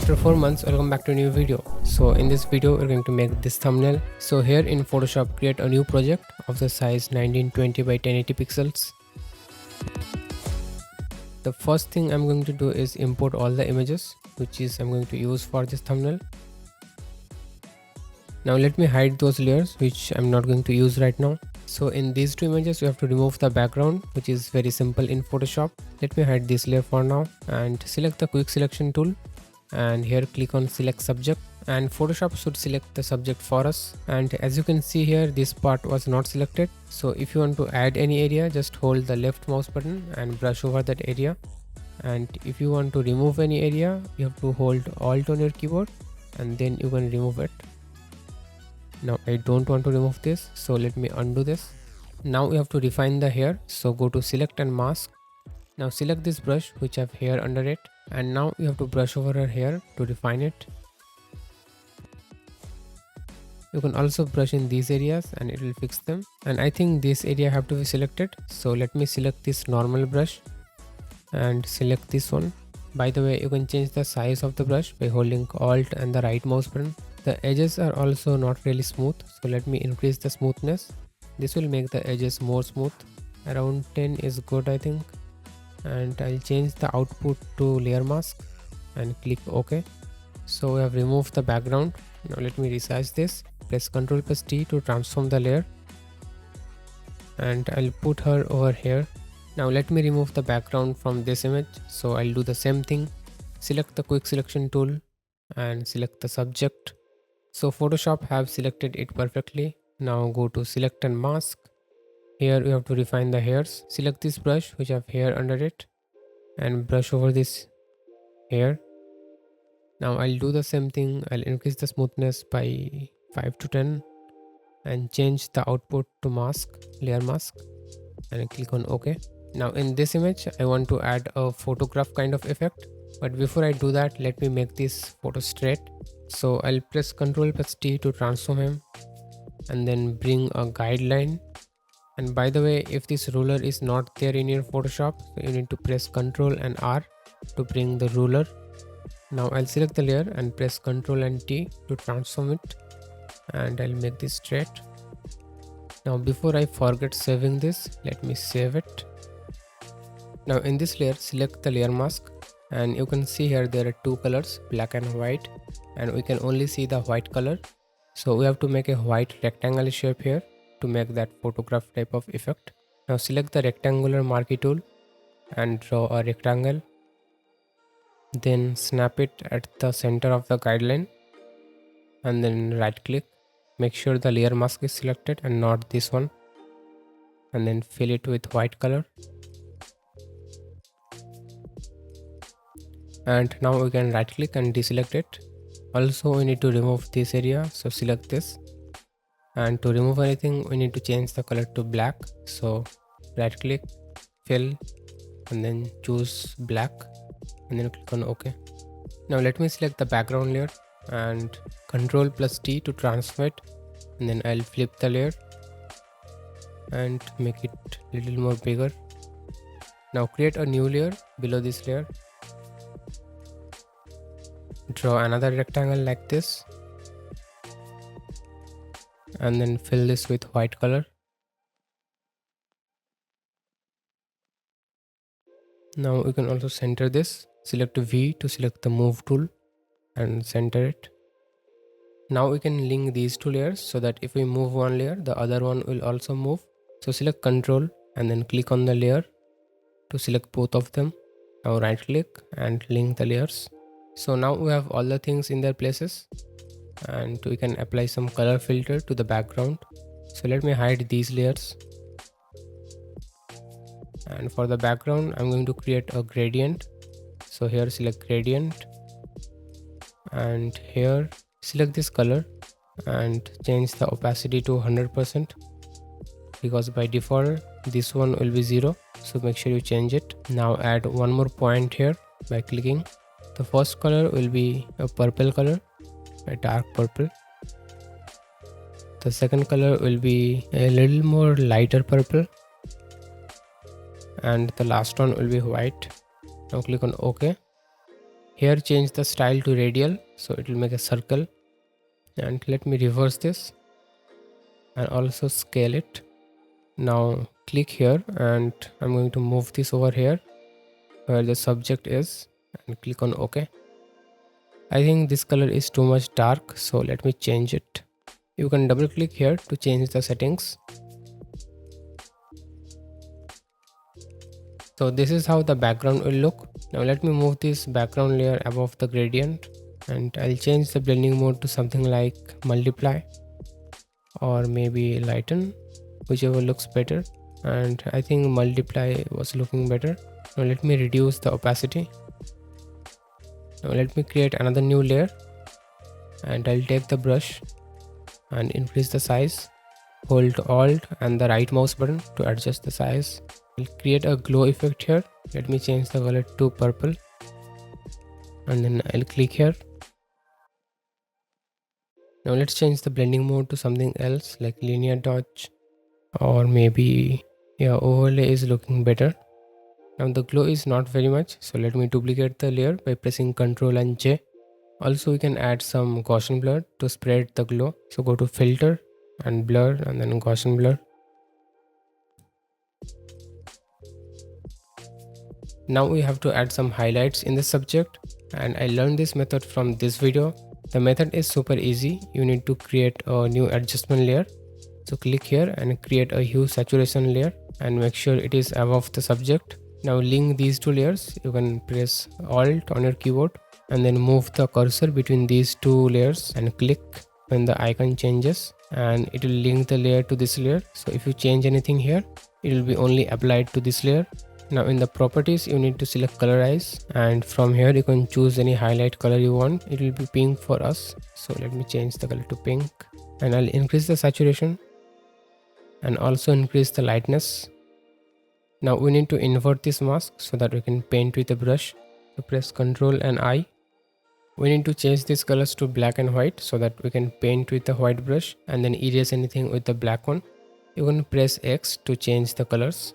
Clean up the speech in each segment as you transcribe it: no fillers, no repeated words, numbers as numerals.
After 4 months, welcome back to a new video. So in this video we're going to make this thumbnail. So here in Photoshop, create a new project of the size 1920 by 1080 pixels. The first thing I'm going to do is import all the images which is I'm going to use for this thumbnail. Now let me hide those layers which I'm not going to use right now. So in these two images you have to remove the background, which is very simple in Photoshop. Let me hide this layer for now and select the quick selection tool. And here click on select subject, and Photoshop should select the subject for us. And as you can see here, this part was not selected. So if you want to add any area, just hold the left mouse button and brush over that area. And if you want to remove any area, you have to hold Alt on your keyboard and then you can remove it. Now I don't want to remove this, so let me undo this. Now we have to refine the hair, so go to select and mask. Now select this brush which have hair under it, and now you have to brush over her hair to refine it. You can also brush in these areas and it will fix them. And I think this area have to be selected, so let me select this normal brush and select this one. By the way, you can change the size of the brush by holding Alt and the right mouse button. The edges are also not really smooth, so let me increase the smoothness. This will make the edges more smooth. Around 10 is good, I think. And I'll change the output to layer mask and click OK. So we have removed the background. Now let me resize this. Press Ctrl+T to transform the layer, and I'll put her over here. Now let me remove the background from this image. So I'll do the same thing. Select the quick selection tool and select the subject. So Photoshop have selected it perfectly. Now go to select and mask. Here you have to refine the hairs. Select this brush which have hair under it and brush over this hair. Now I'll do the same thing. I'll increase the smoothness by 5 to 10 and change the output to mask, layer mask, and click on OK. Now in this image I want to add a photograph kind of effect, but before I do that, let me make this photo straight. So I'll press Ctrl+T to transform him and then bring a guideline. And by the way, if this ruler is not there in your Photoshop, so you need to press Ctrl and R to bring the ruler. Now I'll select the layer and press Ctrl and T to transform it, and I'll make this straight. Now before I forget saving this, let me save it. Now in this layer, select the layer mask, and you can see here there are two colors, black and white, and we can only see the white color. So we have to make a white rectangle shape here to make that photograph type of effect. Now select the rectangular marquee tool and draw a rectangle. Then snap it at the center of the guideline and then right click. Make sure the layer mask is selected and not this one, and then fill it with white color. And now we can right click and deselect it. Also we need to remove this area, so select this. And to remove anything, we need to change the color to black. So right click, fill, and then choose black, and then click on OK. Now let me select the background layer and Ctrl+T to transfer it, and then I'll flip the layer and make it a little more bigger. Now create a new layer below this layer. Draw another rectangle like this, and then fill this with white color. Now we can also center this. Select V to select the move tool and center it. Now we can link these two layers so that if we move one layer, the other one will also move. So select Ctrl and then click on the layer to select both of them. Now right click and link the layers. So now we have all the things in their places, and we can apply some color filter to the background. So let me hide these layers, and for the background I'm going to create a gradient. So here select gradient, and here select this color and change the opacity to 100%, because by default this one will be 0, so make sure you change it. Now add one more point here by clicking. The first color will be a purple color, a dark purple. The second color will be a little more lighter purple, and the last one will be white. Now click on OK. Here change the style to radial, so it will make a circle. And let me reverse this and also scale it. Now click here and I'm going to move this over here where the subject is and click on OK. I think this color is too much dark, so let me change it. You can double click here to change the settings. So this is how the background will look. Now let me move this background layer above the gradient and I'll change the blending mode to something like multiply or maybe lighten, whichever looks better. And I think multiply was looking better. Now let me reduce the opacity. Now let me create another new layer and I'll take the brush and increase the size. Hold Alt and the right mouse button to adjust the size. I'll create a glow effect here. Let me change the color to purple and then I'll click here. Now let's change the blending mode to something else like linear dodge or maybe overlay is looking better. Now the glow is not very much, so let me duplicate the layer by pressing Ctrl and J. Also we can add some Gaussian blur to spread the glow. So go to filter and blur and then Gaussian blur. Now we have to add some highlights in the subject and I learned this method from this video. The method is super easy. You need to create a new adjustment layer. So click here and create a hue saturation layer and make sure it is above the subject. Now link these two layers. You can press Alt on your keyboard and then move the cursor between these two layers and click when the icon changes and it will link the layer to this layer. So if you change anything here, it will be only applied to this layer. Now in the properties you need to select colorize and from here you can choose any highlight color you want. It will be pink for us, so let me change the color to pink and I'll increase the saturation and also increase the lightness. Now we need to invert this mask so that we can paint with a brush. So press Ctrl and I. We need to change these colors to black and white so that we can paint with the white brush and then erase anything with the black one. You can press X to change the colors.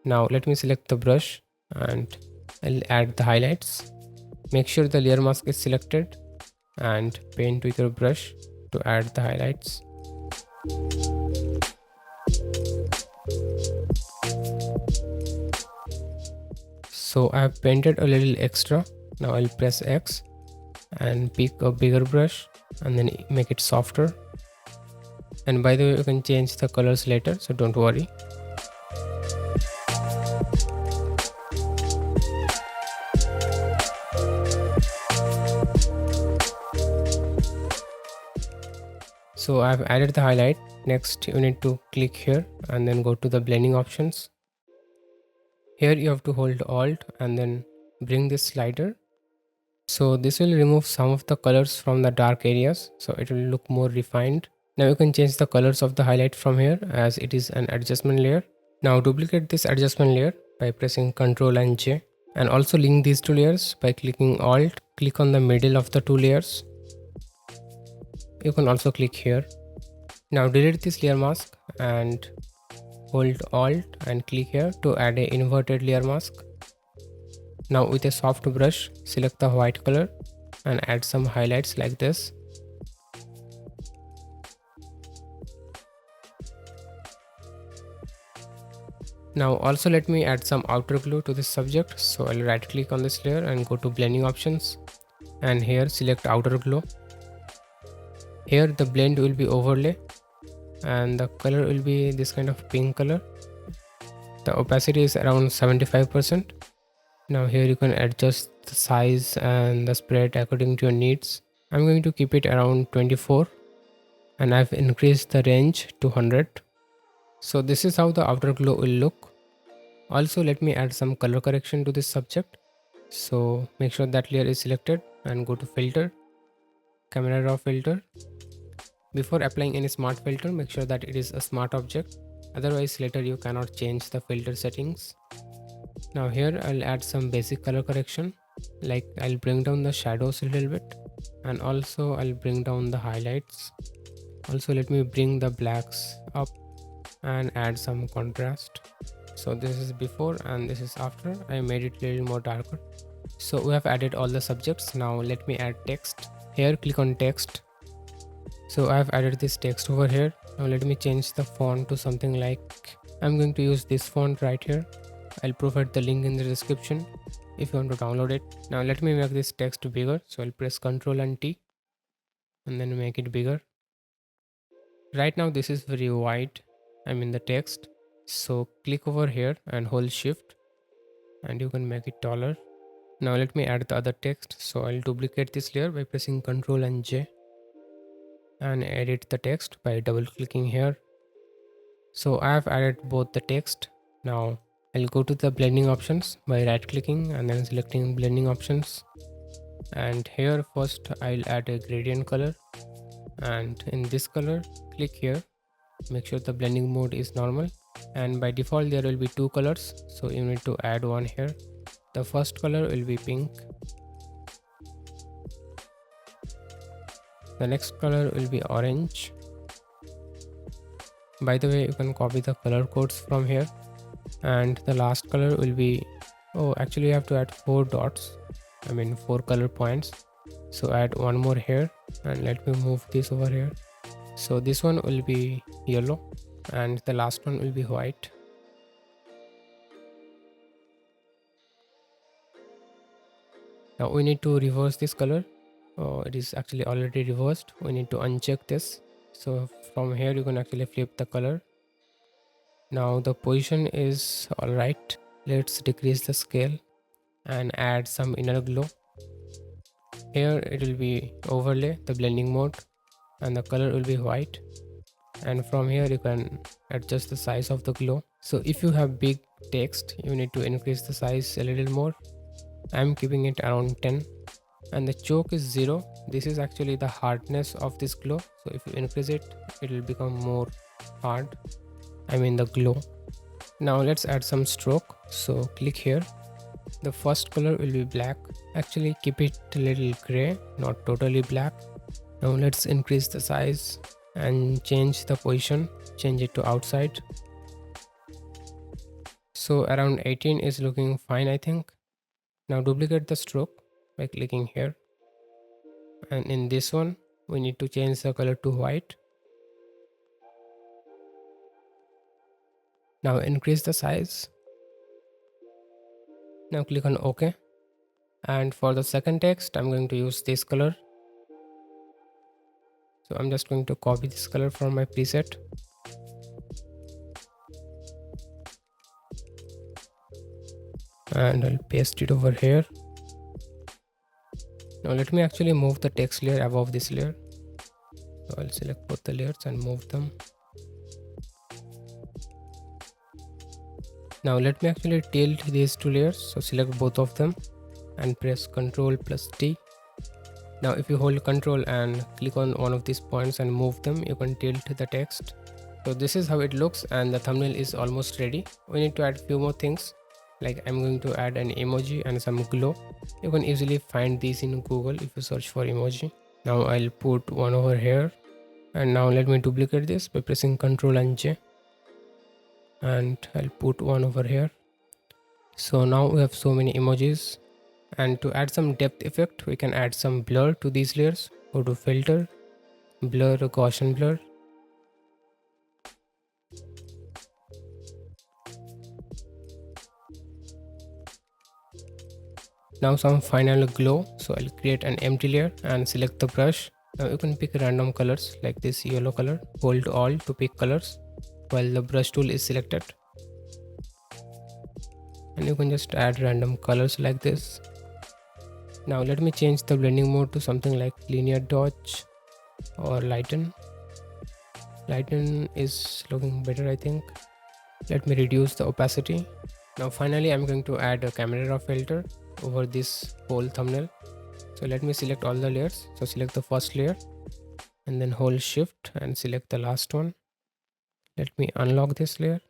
Now let me select the brush and I'll add the highlights. Make sure the layer mask is selected and paint with your brush to add the highlights. So I have painted a little extra. Now I'll press X and pick a bigger brush and then make it softer. And by the way, you can change the colors later, so don't worry. So I've added the highlight. Next you need to click here and then go to the blending options. Here you have to hold Alt and then bring this slider. So this will remove some of the colors from the dark areas, so it will look more refined. Now you can change the colors of the highlight from here as it is an adjustment layer. Now duplicate this adjustment layer by pressing Ctrl and J and also link these two layers by clicking Alt. Click on the middle of the two layers. You can also click here. Now delete this layer mask and hold Alt and click here to add a inverted layer mask. Now with a soft brush, select the white color and add some highlights like this. Now also let me add some outer glow to this subject. So I'll right click on this layer and go to blending options and here select outer glow. Here the blend will be overlay and the color will be this kind of pink color. The opacity is around 75%. Now here you can adjust the size and the spread according to your needs. I'm going to keep it around 24 and I've increased the range to 100. So this is how the outer glow will look. Also let me add some color correction to this subject. So make sure that layer is selected and go to filter, camera raw filter. Before applying any smart filter, make sure that it is a smart object. Otherwise later you cannot change the filter settings. Now here I'll add some basic color correction, like I'll bring down the shadows a little bit and also I'll bring down the highlights. Also let me bring the blacks up and add some contrast. So this is before and this is after. I made it a little more darker. So we have added all the subjects. Now let me add text. Here click on text. So I have added this text over here. Now let me change the font to something like, I'm going to use this font right here. I'll provide the link in the description if you want to download it. Now let me make this text bigger. So I'll press Ctrl and T and then make it bigger. Right now this is very wide, I'm in the text. So click over here and hold shift and you can make it taller. Now let me add the other text. So I'll duplicate this layer by pressing Ctrl and J and edit the text by double clicking here. So I have added both the text. Now I'll go to the blending options by right clicking and then selecting blending options. And here first I'll add a gradient color, and in this color click here, make sure the blending mode is normal, and by default there will be two colors, so you need to add one here. The first color will be pink, the next color will be orange. By the way, you can copy the color codes from here, and the last color will be, oh actually you have to add 4 dots, I mean 4 color points, so add one more here, and let me move this over here. So this one will be yellow and the last one will be white. Now we need to reverse this color. Oh, it is actually already reversed. We need to uncheck this. So from here you can actually flip the color. Now the position is alright. Let's decrease the scale and add some inner glow. Here it will be overlay, the blending mode, and the color will be white. And from here you can adjust the size of the glow. So if you have big text, you need to increase the size a little more. I'm keeping it around 10, and the choke is 0. This is actually the hardness of this glow, so if you increase it, it will become more hard, I mean the glow. Now let's add some stroke. So click here, the first color will be black. Actually keep it a little gray, not totally black. Now let's increase the size and change the position, change it to outside. So around 18 is looking fine, I think. Now duplicate the stroke by clicking here, and in this one we need to change the color to white. Now increase the size. Now click on OK. And for the second text I'm going to use this color. So I'm just going to copy this color from my preset. And I'll paste it over here. Now let me actually move the text layer above this layer. So I'll select both the layers and move them. Now let me actually tilt these two layers. So select both of them and press Ctrl plus T. Now if you hold Ctrl and click on one of these points and move them, you can tilt the text. So this is how it looks, and the thumbnail is almost ready. We need to add few more things. Like I'm going to add an emoji and some glow. You can easily find these in Google if you search for emoji. Now I'll put one over here, and now let me duplicate this by pressing Ctrl and J, and I'll put one over here. So now we have so many emojis, and to add some depth effect we can add some blur to these layers. Go to filter, blur, Gaussian blur. Now some final glow, so I'll create an empty layer and select the brush. Now you can pick random colors like this yellow color. Hold Alt to pick colors while the brush tool is selected. And you can just add random colors like this. Now let me change the blending mode to something like linear dodge or lighten. Lighten is looking better, I think. Let me reduce the opacity. Now finally I'm going to add a camera raw filter over this whole thumbnail. So let me select all the layers. So select the first layer and then hold shift and select the last one. Let me unlock this layer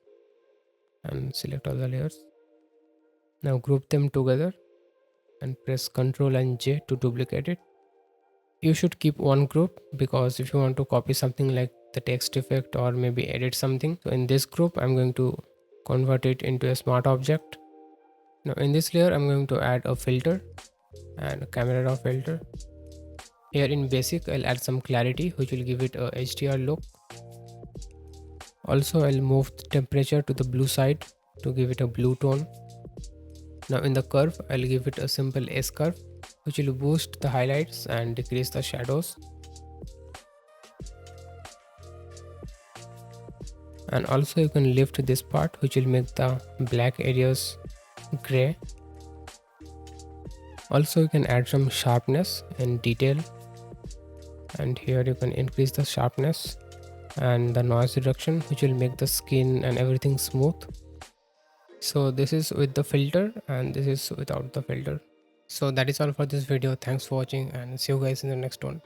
and select all the layers. Now group them together and press Ctrl and J to duplicate it. You should keep one group, because if you want to copy something like the text effect or maybe edit something, so in this group I'm going to convert it into a smart object. Now in this layer I'm going to add a filter and a camera raw filter. Here in basic I'll add some clarity which will give it a HDR look. Also I'll move the temperature to the blue side to give it a blue tone. Now in the curve I'll give it a simple S curve which will boost the highlights and decrease the shadows. And also you can lift this part which will make the black areas gray. Also you can add some sharpness and detail, and here you can increase the sharpness and the noise reduction which will make the skin and everything smooth. So this is with the filter and this is without the filter. So that is all for this video. Thanks for watching and see you guys in the next one.